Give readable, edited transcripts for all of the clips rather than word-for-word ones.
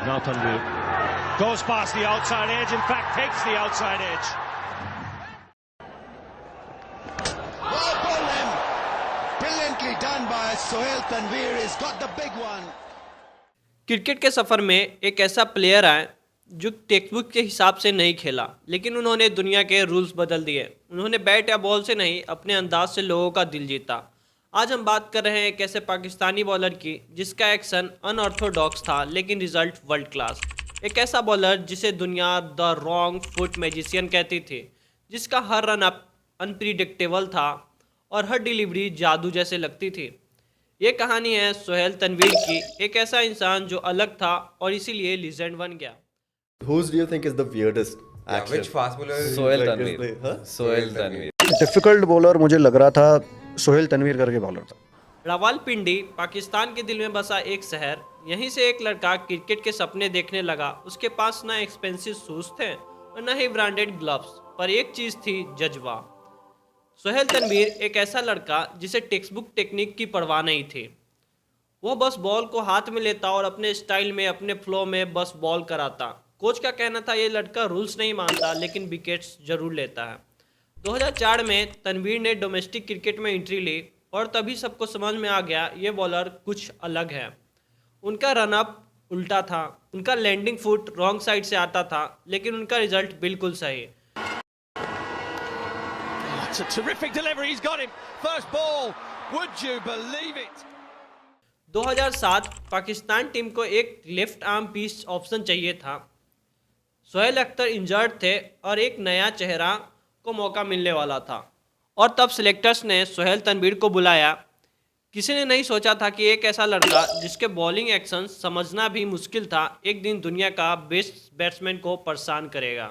Now Tanvir goes past the outside edge, in fact takes the outside edge. Well bowling, brilliantly done by Sohail Tanvir. He's got the big one. Cricket के सफ़र में एक ऐसा player आए जो text book के हिसाब से नहीं खेला, लेकिन उन्होंने दुनिया के रूल्स बदल दिए। उन्होंने बैट या बॉल से नहीं, अपने अंदाज से लोगों का दिल जीता। आज हम बात कर रहे हैं एक ऐसे पाकिस्तानी बॉलर की जिसका एक्शन अनऑर्थोडॉक्स था लेकिन रिजल्ट वर्ल्ड क्लास। एक ऐसा बॉलर जिसे दुनिया द रॉन्ग फुट मैजिशियन कहती थी, जिसका हर रन अप अनप्रिडिक्टेबल था और हर डिलीवरी जादू जैसे लगती थी। ये कहानी है सोहेल तनवीर की, एक ऐसा इंसान जो अलग था और इसीलिए लीजेंड बन गया। Whose do you think is the weirdest action? Which fast bowler? Sohail Like, Tanvir. is the- huh? Sohail Tanvir. Difficult bowler मुझे लग रहा था सोहेल तनवीर करके बॉलर था। रावलपिंडी पाकिस्तान के दिल में बसा एक शहर। यहीं से एक लड़का क्रिकेट के सपने देखने लगा। उसके पास ना एक्सपेंसिव शूज थे और ना ही ब्रांडेड ग्लव्स, पर एक चीज़ थी, जज्बा। सोहेल तनवीर एक ऐसा लड़का जिसे टेक्स्ट बुक टेक्निक की परवाह नहीं थी। वो बस बॉल को हाथ में लेता और अपने स्टाइल में, अपने फ्लो में बस बॉल कराता। कोच का कहना था ये लड़का रूल्स नहीं मानता लेकिन विकेट्स जरूर लेता है। 2004 में तनवीर ने डोमेस्टिक क्रिकेट में एंट्री ली और तभी सबको समझ में आ गया ये बॉलर कुछ अलग है। उनका रनअप उल्टा था, उनका लैंडिंग फुट रॉन्ग साइड से आता था, लेकिन उनका रिजल्ट बिल्कुल सही। That's a terrific delivery, he's got him. First ball, would you believe it? 2007 Pakistan team को एक लेफ्ट आर्म पीस ऑप्शन चाहिए था। सोहेल अख्तर इंजर्ड थे और एक नया चेहरा को मौका मिलने वाला था, और तब सिलेक्टर्स ने सोहेल तनवीर को बुलाया। किसी ने नहीं सोचा था कि एक ऐसा लड़का जिसके बॉलिंग एक्शन समझना भी मुश्किल था, एक दिन दुनिया का बेस्ट बैट्समैन को परेशान करेगा।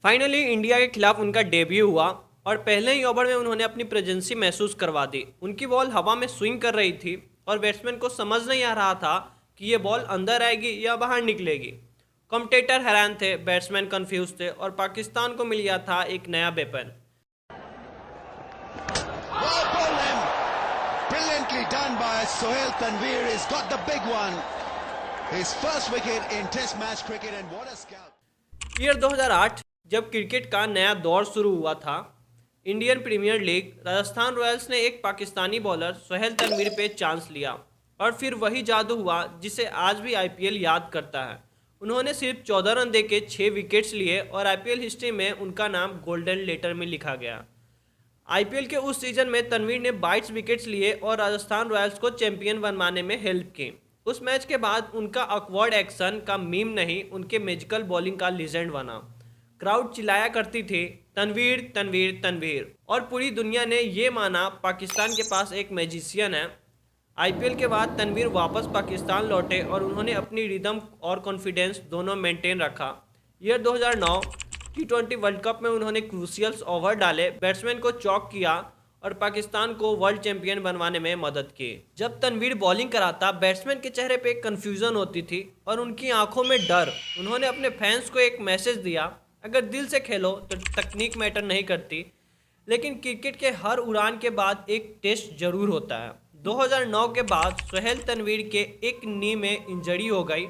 फाइनली इंडिया के खिलाफ उनका डेब्यू हुआ और पहले ही ओवर में उन्होंने अपनी प्रेजेंसी महसूस करवा दी। उनकी बॉल हवा में स्विंग कर रही थी और बैट्समैन को समझ नहीं आ रहा था कि ये बॉल अंदर आएगी या बाहर निकलेगी। कमेंटेटर हैरान थे, बैट्समैन कंफ्यूज थे और पाकिस्तान को मिल गया था एक नया weapon. Well bowling, brilliantly done by Sohail Tanvir. He's got the big one. His first wicket in Test match cricket, and what a scalp! Year 2008 जब क्रिकेट का नया दौर शुरू हुआ था, Indian premier league, Rajasthan royals ने एक पाकिस्तानी बॉलर सोहेल तनवीर पे चांस लिया और फिर वही जादू हुआ जिसे आज भी आईपीएल याद करता है। उन्होंने सिर्फ 14 रन देके 6 विकेट्स लिए और आईपीएल हिस्ट्री में उनका नाम गोल्डन लेटर में लिखा गया। आईपीएल के उस सीजन में तनवीर ने 22 विकेट्स लिए और राजस्थान रॉयल्स को चैंपियन बनवाने में हेल्प की। उस मैच के बाद उनका ऑकवर्ड एक्शन का मीम नहीं, उनके मैजिकल बॉलिंग का लीजेंड बना। क्राउड चिल्लाया करती थी, तनवीर तनवीर तनवीर, और पूरी दुनिया ने ये माना पाकिस्तान के पास एक मैजिशियन है। आईपीएल के बाद तनवीर वापस पाकिस्तान लौटे और उन्होंने अपनी रिदम और कॉन्फिडेंस दोनों मेंटेन रखा। ईयर 2009 T20 वर्ल्ड कप में उन्होंने क्रूशियल ओवर डाले, बैट्समैन को चौक किया और पाकिस्तान को वर्ल्ड चैंपियन बनवाने में मदद की। जब तनवीर बॉलिंग कराता, बैट्समैन के चेहरे पे एक कन्फ्यूजन होती थी और उनकी आंखों में डर। उन्होंने अपने फैंस को एक मैसेज दिया, अगर दिल से खेलो तो तकनीक मैटर नहीं करती, लेकिन क्रिकेट के हर उड़ान के बाद एक टेस्ट जरूर होता है। 2009 के बाद सोहेल तनवीर के एक नी में इंजरी हो गई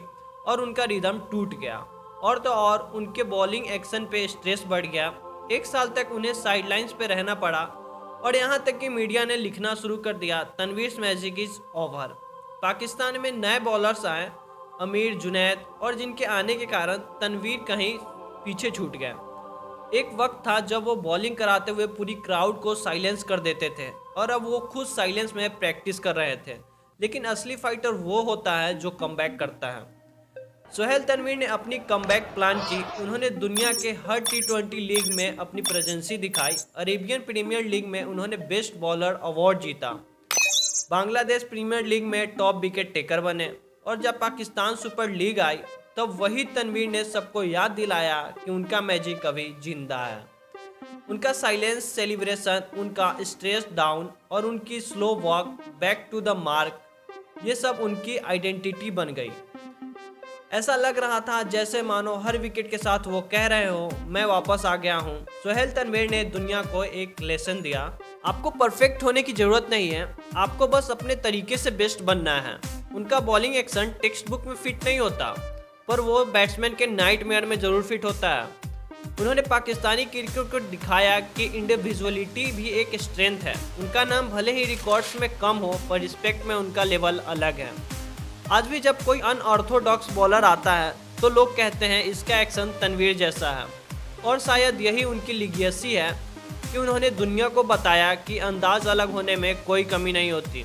और उनका रिदम टूट गया, और तो और उनके बॉलिंग एक्शन पे स्ट्रेस बढ़ गया। 1 साल तक उन्हें साइडलाइंस पे रहना पड़ा और यहाँ तक कि मीडिया ने लिखना शुरू कर दिया, Tanvir magic is over. Pakistan में नए बॉलर्स आए, अमीर, जुनैद, और जिनके आने के कारण तनवीर कहीं पीछे छूट गया। एक वक्त था जब वो बॉलिंग कराते हुए पूरी क्राउड को साइलेंस कर देते थे और अब वो खुद साइलेंस में प्रैक्टिस कर रहे थे। लेकिन असली फाइटर वो होता है जो कमबैक करता है। सोहेल तनवीर ने अपनी कमबैक प्लान की। उन्होंने दुनिया के हर T20 लीग में अपनी प्रेजेंसी दिखाई। अरेबियन प्रीमियर लीग में उन्होंने बेस्ट बॉलर अवार्ड जीता। बांग्लादेश प्रीमियर लीग में टॉप विकेट टेकर बने, और जब पाकिस्तान सुपर लीग आई तब वही तनवीर ने सबको याद दिलाया कि उनका मैजिक अभी जिंदा है। उनका साइलेंस सेलिब्रेशन, उनका स्ट्रेस डाउन और उनकी slow walk back to the mark, ये सब उनकी आइडेंटिटी बन गई। ऐसा लग रहा था जैसे मानो हर विकेट के साथ वो कह रहे हो, मैं वापस आ गया हूँ। सोहेल तनवीर ने दुनिया को एक लेसन दिया, आपको परफेक्ट होने की ज़रूरत नहीं है, आपको बस अपने तरीके से बेस्ट बनना है। उनका बॉलिंग एक्शन टेक्स्ट बुक में फिट नहीं होता, पर वो बैट्समैन के नाइटमेयर में ज़रूर फिट होता है। उन्होंने पाकिस्तानी क्रिकेट को दिखाया कि इंडिविजुअलिटी भी एक स्ट्रेंथ है। उनका नाम भले ही रिकॉर्ड्स में कम हो, पर रिस्पेक्ट में उनका लेवल अलग है। आज भी जब कोई अनऑर्थोडॉक्स बॉलर आता है तो लोग कहते हैं इसका एक्शन तनवीर जैसा है, और शायद यही उनकी लीगेसी है कि उन्होंने दुनिया को बताया कि अंदाज अलग होने में कोई कमी नहीं होती।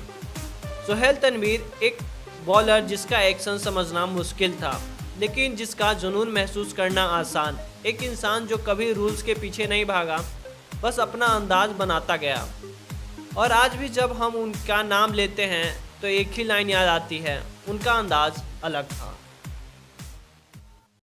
सोहेल तनवीर एक बॉलर जिसका एक्शन समझना मुश्किल था, लेकिन जिसका जुनून महसूस करना आसान। एक इंसान जो कभी रूल्स के पीछे नहीं भागा, बस अपना अंदाज बनाता गया। और आज भी जब हम उनका नाम लेते हैं तो एक ही लाइन याद आती है, उनका अंदाज अलग था।